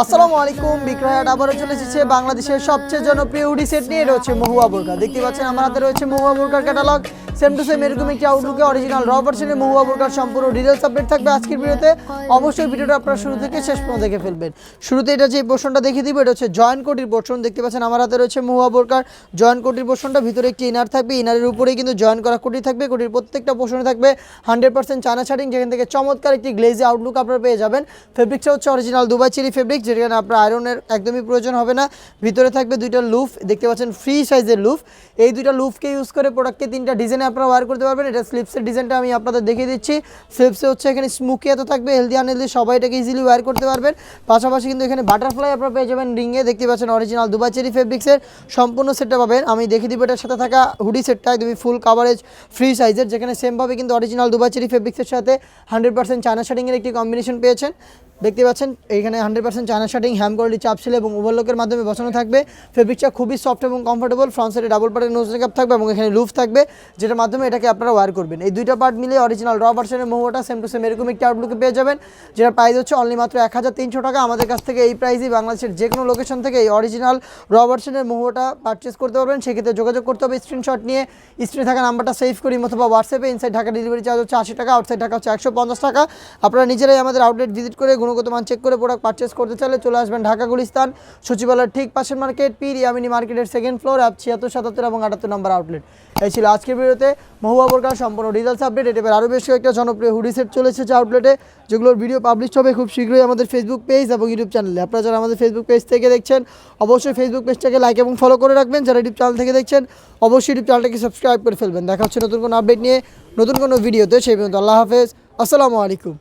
আসসালামু আলাইকুম বিক্রয়াট আবারও চলে এসেছে বাংলাদেশের সবচেয়ে জনপ্রিয় হুডি সেট নিয়ে। এটা হচ্ছে মহুয়া বোরকা। দেখতে পাচ্ছেন আমার হাতে রয়েছে মহুয়া বোরকার ক্যাটালগ। সেম টু সেম এরকম একটি আউটলুকে অরিজিনাল র ভার্সনের মহুয়া বোরকার সম্পূর্ণ ডিটেইলস আপডেট থাকবে আজকের ভিডিওতে। অবশ্যই ভিডিওটা আপনারা শুরু থেকে শেষ পর্যন্ত দেখে ফেলবেন। শুরুতে এটা যে পোর্শনটা দেখিয়ে দিব, এটা হচ্ছে জয়েন্ট কোটির পোর্শন। দেখতে পাচ্ছেন আমার হাতে রয়েছে মহুয়া বোরকার জয়েন্ট কোটির পোর্শনটা। ভিতরে একটি ইনার থাকবে, ইনারের উপরেই কিন্তু জয়েন্ট করা কোটি থাকবে। কোটির প্রত্যেকটা পোর্শনে থাকবে 100% চায়না শার্টিং, যেখান থেকে চমৎকার একটি গ্লেজি আউটলুক আপনারা পেয়ে যাবেন। ফেব্রিক্সটা হচ্ছে অরিজিনাল দুবাই চেরি ফেব্রিক, যেখানে আপনার আয়রনের একদমই প্রয়োজন হবে না। ভিতরে থাকবে দুইটা লুফ, দেখতে পাচ্ছেন ফ্রি সাইজের লুফ। এই দুইটা লুফকে ইউজ করে প্রোডাক্টকে তিনটা ডিজাইনে আপনারা ওয়্যার করতে পারবেন। এটা স্লিপসের ডিজাইনটা আমি আপনাদের দেখিয়ে দিচ্ছি। স্লিপসে হচ্ছে এখানে স্মুকি এত থাকবে, হেলদি আনহেলদি সবাই এটাকে ইজিলি ওয়্যার করতে পারবেন। পাশাপাশি কিন্তু এখানে বাটারফ্লাই আপনারা পেয়ে যাবেন রিংয়ে। দেখতে পাচ্ছেন অরিজিনাল দুবাই চেরি ফেব্রিক্সের সম্পূর্ণ সেটটা পাবেন। আমি দেখিয়ে দিব এটার সাথে থাকা হুডি সেটটা একদমই ফুল কাভারেজ ফ্রি সাইজের, যেখানে সেমভাবে কিন্তু অরিজিনাল দুবাই চেরি ফেব্রিক্সের সাথে 100% চায়না শার্টিংয়ের একটি কম্বিনেশন পেয়েছেন। দেখতে পাচ্ছেন এইখানে 100% চায়না শার্টিং, হ্যাম কোয়ালিটি চাপছিল এবং ওভারলকের মাধ্যমে বসানো থাকবে। ফেব্রিকটা খুবই সফট এবং কমফোর্টেবল। ফ্রন্ট সাইডে ডাবল পার্টের নোজ মেকআপ থাকবে এবং এখানে লুফ থাকবে, যেটার মাধ্যমে এটাকে আপনারা ওয়্যার করবেন। এই দুইটা পার্ট মিলে অরিজিনাল র ভার্সনের মহুয়াটা সেম টু সেম এরকম একটি আউটলুকে পেয়ে যাবেন, যেটার প্রাইস হচ্ছে অনলি মাত্র 1300 টাকা। আমাদের কাছ থেকে এই প্রাইসই বাংলাদেশের যে কোনো লোকেশন থেকে এই অরিজিনাল র ভার্সনের মহুয়াটা পারচেস করতে পারবেন। সেক্ষেত্রে যোগাযোগ করতে হবে স্ক্রিনশট নিয়ে, স্ক্রিনে থাকা নাম্বারটা সেভ করি অথবা হোয়াটসঅ্যাপে। ইনসাইড ঢাকা ডেলিভারি চার্জ হচ্ছে 80 টাকা, আউটসাইড ঢাকা হচ্ছে 150 টাকা। আপনারা নিজেরাই আমাদের আউটলেট ভিজিট করে গুণগত মান চেক করে প্রোডাক্ট পারচেস করতে চাইলে চলে আসবেন ঢাকা গুলিস্তান সচিবালয়ের ঠিক পাশের মার্কেট, পীর ইয়ামিনী মার্কেটের সেকেন্ড ফ্লোর, 76, 77 এবং 78 নম্বর আউটলেট। এই ছিল আজকের ভিডিওতে মহুয়া বোরকার সম্পূর্ণ ডিটেইলস আপডেট। এটার আরও বেশ কয়েকটা জনপ্রিয় হুডি সেট চলে এসেছে আউটলেটে, যেগুলোর ভিডিও পাবলিশ হবে খুব শীঘ্রই আমাদের ফেসবুক পেজ এবং ইউটিউব চ্যানেলে। আপনারা যারা আমাদের ফেসবুক পেজ থেকে দেখছেন অবশ্যই ফেসবুক পেজটাকে লাইক এবং ফলো করে রাখবেন। যারা ইউটিউব চ্যানেল থেকে দেখছেন অবশ্যই ইউটিউব চ্যানেলটাকে সাবস্ক্রাইব করে ফেলবেন। দেখা হচ্ছে নতুন কোনো আপডেট নিয়ে নতুন কোনো ভিডিওতে। সেই পর্যন্ত আল্লাহ হাফেজ, আসসালামু আলাইকুম।